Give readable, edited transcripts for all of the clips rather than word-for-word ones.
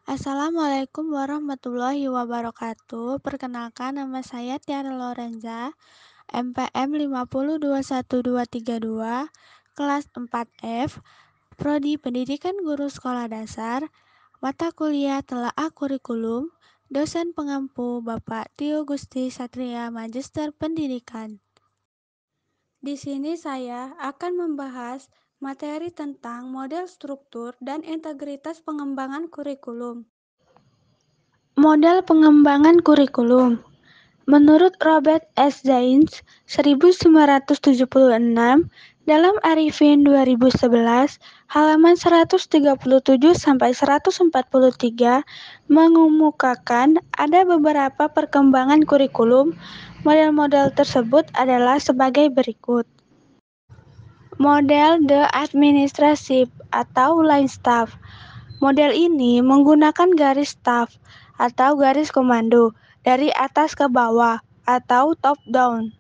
Assalamualaikum warahmatullahi wabarakatuh. Perkenalkan nama saya Tiara Lorenza, MPM 5021232, kelas 4F, Prodi Pendidikan Guru Sekolah Dasar, mata kuliah Telaah Kurikulum, dosen pengampu Bapak Tio Gusti Satria Magister Pendidikan. Di sini saya akan membahas materi tentang model struktur dan integritas pengembangan kurikulum. Model pengembangan kurikulum. Menurut Robert S. Zains, 1976, dalam Arifin 2011, halaman 137-143 mengemukakan ada beberapa perkembangan kurikulum. Model-model tersebut adalah sebagai berikut. Model The Administrative atau Line Staff. Model ini menggunakan garis staff atau garis komando dari atas ke bawah atau top down.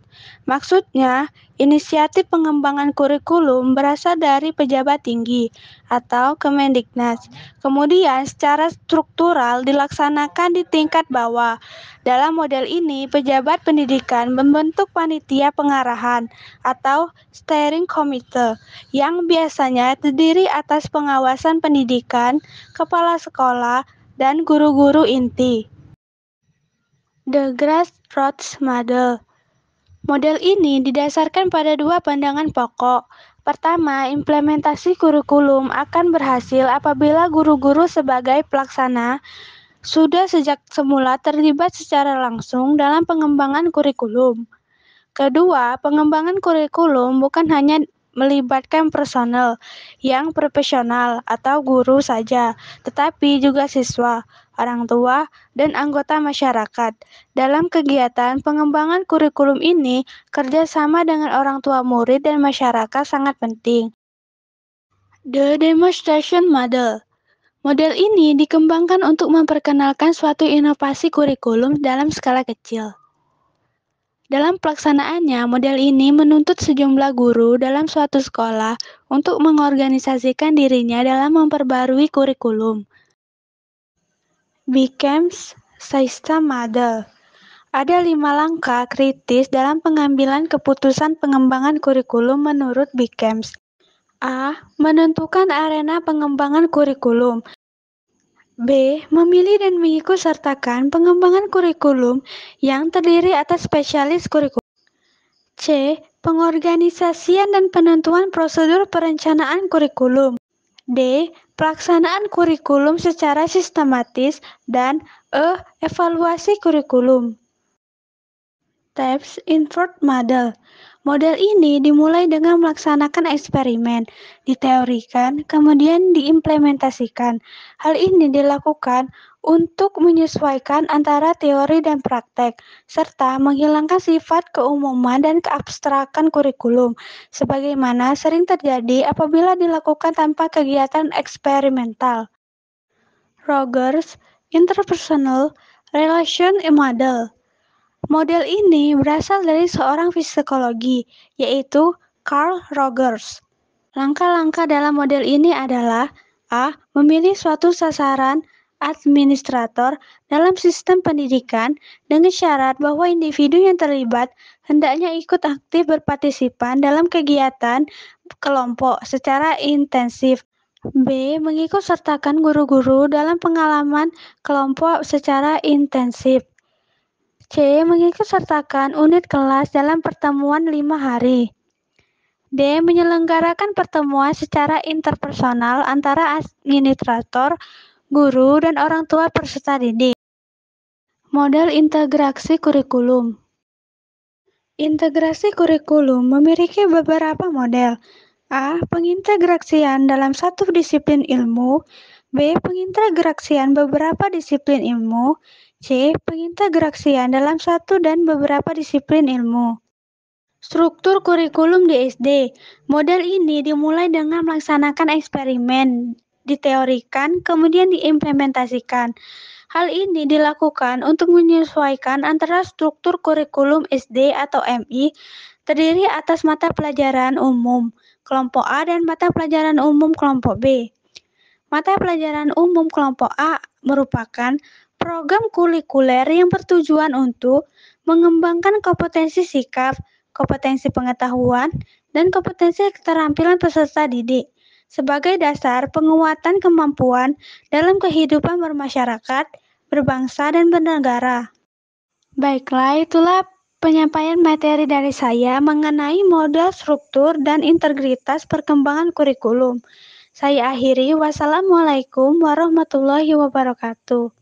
Maksudnya, inisiatif pengembangan kurikulum berasal dari pejabat tinggi atau Kemendiknas. Kemudian secara struktural dilaksanakan di tingkat bawah. Dalam model ini, pejabat pendidikan membentuk panitia pengarahan atau steering committee yang biasanya terdiri atas pengawasan pendidikan, kepala sekolah, dan guru-guru inti. The Grassroots Model. Model ini didasarkan pada dua pandangan pokok. Pertama, implementasi kurikulum akan berhasil apabila guru-guru sebagai pelaksana sudah sejak semula terlibat secara langsung dalam pengembangan kurikulum. Kedua, pengembangan kurikulum bukan hanya melibatkan personel yang profesional atau guru saja, tetapi juga siswa, orang tua, dan anggota masyarakat. Dalam kegiatan pengembangan kurikulum ini, kerjasama dengan orang tua murid dan masyarakat sangat penting. The Demonstration Model. Model ini dikembangkan untuk memperkenalkan suatu inovasi kurikulum dalam skala kecil. Dalam pelaksanaannya, model ini menuntut sejumlah guru dalam suatu sekolah untuk mengorganisasikan dirinya dalam memperbarui kurikulum. Becomes System Model. Ada 5 langkah kritis dalam pengambilan keputusan pengembangan kurikulum menurut Becomes. A. Menentukan arena pengembangan kurikulum. B. Memilih dan mengikutsertakan pengembangan kurikulum yang terdiri atas spesialis kurikulum. C. Pengorganisasian dan penentuan prosedur perencanaan kurikulum. D. Pelaksanaan kurikulum secara sistematis. Dan E. Evaluasi kurikulum. Steps Inward Model. Model ini dimulai dengan melaksanakan eksperimen, diteorikan, kemudian diimplementasikan. Hal ini dilakukan untuk menyesuaikan antara teori dan praktek, serta menghilangkan sifat keumuman dan keabstrakan kurikulum, sebagaimana sering terjadi apabila dilakukan tanpa kegiatan eksperimental. Rogers Interpersonal Relation Model. Model ini berasal dari seorang psikologi, yaitu Carl Rogers. Langkah-langkah dalam model ini adalah A. Memilih suatu sasaran administrator dalam sistem pendidikan dengan syarat bahwa individu yang terlibat hendaknya ikut aktif berpartisipan dalam kegiatan kelompok secara intensif. B. Mengikutsertakan guru-guru dalam pengalaman kelompok secara intensif. C. Mengikutsertakan unit kelas dalam pertemuan 5 hari. D. Menyelenggarakan pertemuan secara interpersonal antara administrator, guru, dan orang tua peserta didik. Model integrasi kurikulum. Integrasi kurikulum memiliki beberapa model. A. Pengintegrasian dalam satu disiplin ilmu. B. Pengintegrasian beberapa disiplin ilmu. C. Pengintegrasian dalam satu dan beberapa disiplin ilmu. Struktur kurikulum di SD. Model ini dimulai dengan melaksanakan eksperimen, diteorikan, kemudian diimplementasikan. Hal ini dilakukan untuk menyesuaikan antara struktur kurikulum SD atau MI terdiri atas mata pelajaran umum kelompok A dan mata pelajaran umum kelompok B. Mata pelajaran umum kelompok A merupakan program kurikuler yang bertujuan untuk mengembangkan kompetensi sikap, kompetensi pengetahuan, dan kompetensi keterampilan peserta didik sebagai dasar penguatan kemampuan dalam kehidupan bermasyarakat, berbangsa, dan bernegara. Baiklah, itulah penyampaian materi dari saya mengenai model struktur dan integritas perkembangan kurikulum. Saya akhiri, wassalamualaikum warahmatullahi wabarakatuh.